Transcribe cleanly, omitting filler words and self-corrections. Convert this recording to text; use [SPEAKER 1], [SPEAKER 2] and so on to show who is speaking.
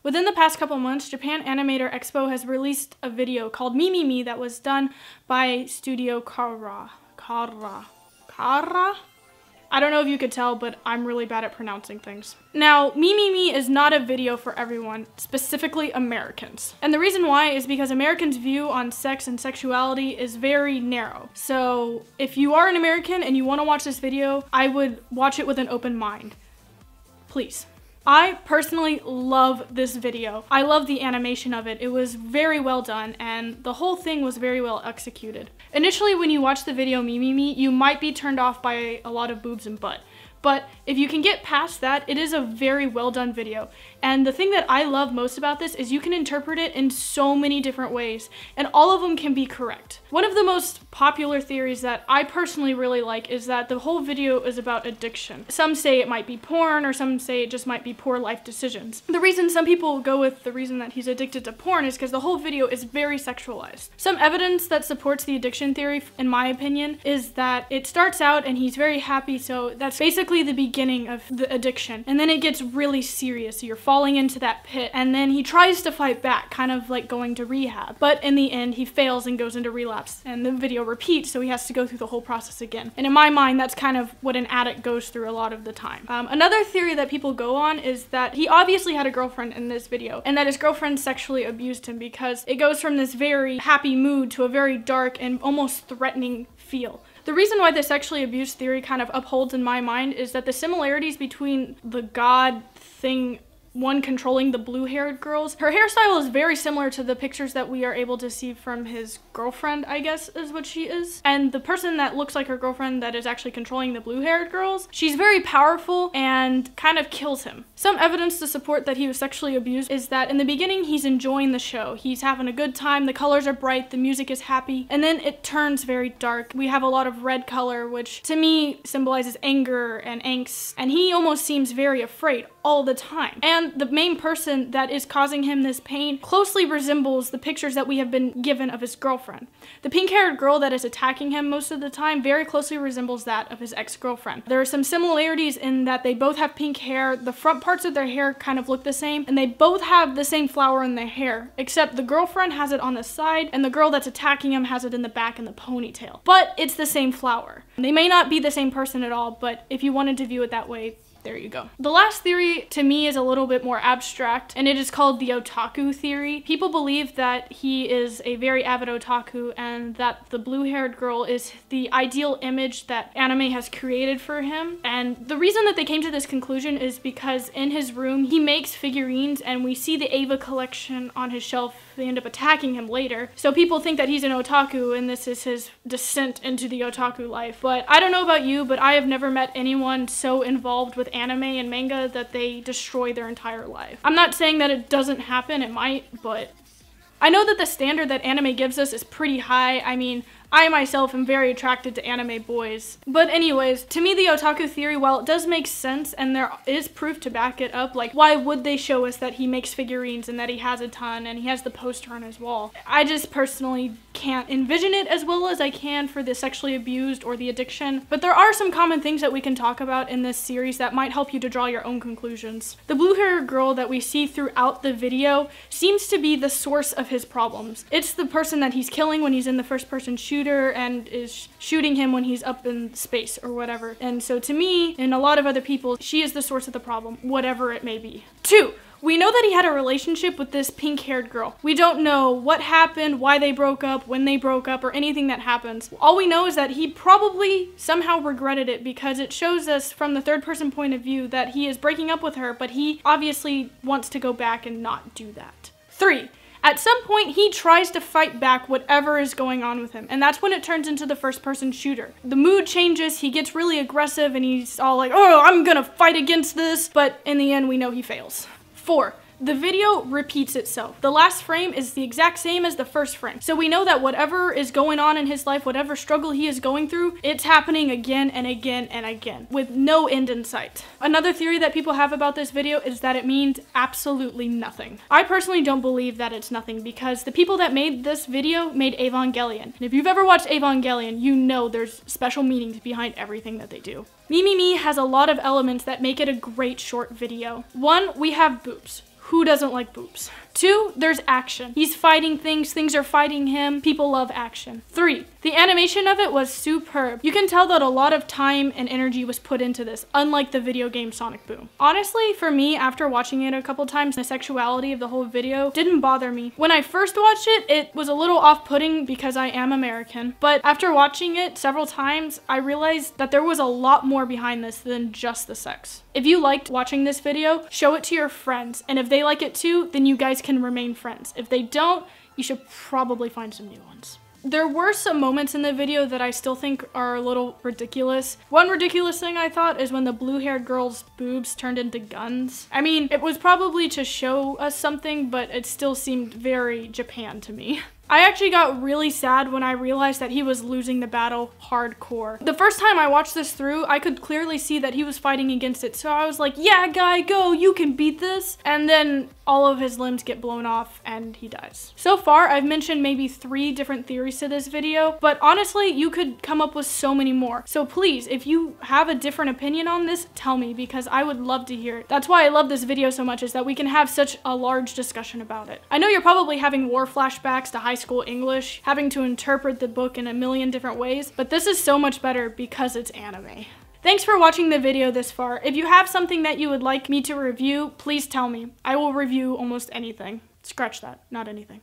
[SPEAKER 1] Within the past couple months, Japan Animator Expo has released a video called Me that was done by Studio Kara. I don't know if you could tell, but I'm really bad at pronouncing things. Now, Me is not a video for everyone, specifically Americans. And the reason why is because Americans' view on sex and sexuality is very narrow. So if you are an American and you want to watch this video, I would watch it with an open mind. Please. I personally love this video. I love the animation of it. It was very well done and the whole thing was very well executed. Initially, when you watch the video Me, you might be turned off by a lot of boobs and butt. But if you can get past that, it is a very well done video. And the thing that I love most about this is you can interpret it in so many different ways, and all of them can be correct. One of the most popular theories that I personally really like is that the whole video is about addiction. Some say it might be porn, or some say it just might be poor life decisions. The reason some people go with the reason that he's addicted to porn is because the whole video is very sexualized. Some evidence that supports the addiction theory, in my opinion, is that it starts out and he's very happy, so that's basically the beginning of the addiction, and then it gets really serious. You're falling into that pit, and then he tries to fight back, kind of like going to rehab, but in the end he fails and goes into relapse, and the video repeats, so he has to go through the whole process again. And in my mind, that's kind of what an addict goes through a lot of the time. Another theory that people go on is that he obviously had a girlfriend in this video, and that his girlfriend sexually abused him, because it goes from this very happy mood to a very dark and almost threatening feel. The reason why the sexually abused theory kind of upholds in my mind is that the similarities between the god thing, one controlling the blue-haired girls, her hairstyle is very similar to the pictures that we are able to see from his girlfriend, I guess is what she is. And the person that looks like her girlfriend that is actually controlling the blue-haired girls, she's very powerful and kind of kills him. Some evidence to support that he was sexually abused is that in the beginning he's enjoying the show. He's having a good time, the colors are bright, the music is happy, and then it turns very dark. We have a lot of red color, which to me symbolizes anger and angst, and he almost seems very afraid all the time. And the main person that is causing him this pain closely resembles the pictures that we have been given of his girlfriend. The pink-haired girl that is attacking him most of the time very closely resembles that of his ex-girlfriend. There are some similarities in that they both have pink hair, the front parts of their hair kind of look the same, and they both have the same flower in their hair, except the girlfriend has it on the side, and the girl that's attacking him has it in the back in the ponytail. But it's the same flower. They may not be the same person at all, but if you wanted to view it that way, there you go. The last theory to me is a little bit more abstract, and it is called the otaku theory. People believe that he is a very avid otaku and that the blue-haired girl is the ideal image that anime has created for him. And the reason that they came to this conclusion is because in his room he makes figurines, and we see the Ava collection on his shelf. They end up attacking him later. So people think that he's an otaku and this is his descent into the otaku life. But I don't know about you, but I have never met anyone so involved with anime and manga that they destroy their entire life. I'm not saying that it doesn't happen, it might, but I know that the standard that anime gives us is pretty high. I mean, I myself am very attracted to anime boys. But anyways, to me the otaku theory, while it does make sense and there is proof to back it up, like why would they show us that he makes figurines and that he has a ton and he has the poster on his wall? I just personally can't envision it as well as I can for the sexually abused or the addiction. But there are some common things that we can talk about in this series that might help you to draw your own conclusions. The blue-haired girl that we see throughout the video seems to be the source of his problems. It's the person that he's killing when he's in the first-person shooter and is shooting him when he's up in space or whatever. And so to me, and a lot of other people, she is the source of the problem, whatever it may be. 2. We know that he had a relationship with this pink-haired girl. We don't know what happened, why they broke up, when they broke up, or anything that happens. All we know is that he probably somehow regretted it because it shows us from the third-person point of view that he is breaking up with her, but he obviously wants to go back and not do that. 3. At some point, he tries to fight back whatever is going on with him, and that's when it turns into the first-person shooter. The mood changes, he gets really aggressive, and he's all like, oh, I'm gonna fight against this, but in the end, we know he fails. 4. The video repeats itself. The last frame is the exact same as the first frame. So we know that whatever is going on in his life, whatever struggle he is going through, it's happening again and again and again with no end in sight. Another theory that people have about this video is that it means absolutely nothing. I personally don't believe that it's nothing because the people that made this video made Evangelion. And if you've ever watched Evangelion, you know there's special meanings behind everything that they do. Me has a lot of elements that make it a great short video. 1, we have boobs. Who doesn't like boobs? 2, there's action. He's fighting things, things are fighting him. People love action. 3, the animation of it was superb. You can tell that a lot of time and energy was put into this, unlike the video game Sonic Boom. Honestly, for me, after watching it a couple times, the sexuality of the whole video didn't bother me. When I first watched it, it was a little off-putting because I am American, but after watching it several times, I realized that there was a lot more behind this than just the sex. If you liked watching this video, show it to your friends, and if they like it too, then you guys can remain friends. If they don't, you should probably find some new ones. There were some moments in the video that I still think are a little ridiculous. One ridiculous thing I thought is when the blue-haired girl's boobs turned into guns. I mean, it was probably to show us something, but it still seemed very Japan to me. I actually got really sad when I realized that he was losing the battle hardcore. The first time I watched this through, I could clearly see that he was fighting against it. So I was like, yeah, guy, go, you can beat this. And then all of his limbs get blown off and he dies. So far, I've mentioned maybe 3 different theories to this video, but honestly, you could come up with so many more. So please, if you have a different opinion on this, tell me, because I would love to hear it. That's why I love this video so much, is that we can have such a large discussion about it. I know you're probably having war flashbacks to high school English, having to interpret the book in a million different ways, but this is so much better because it's anime. Thanks for watching the video this far. If you have something that you would like me to review, please tell me. I will review almost anything. Scratch that, not anything.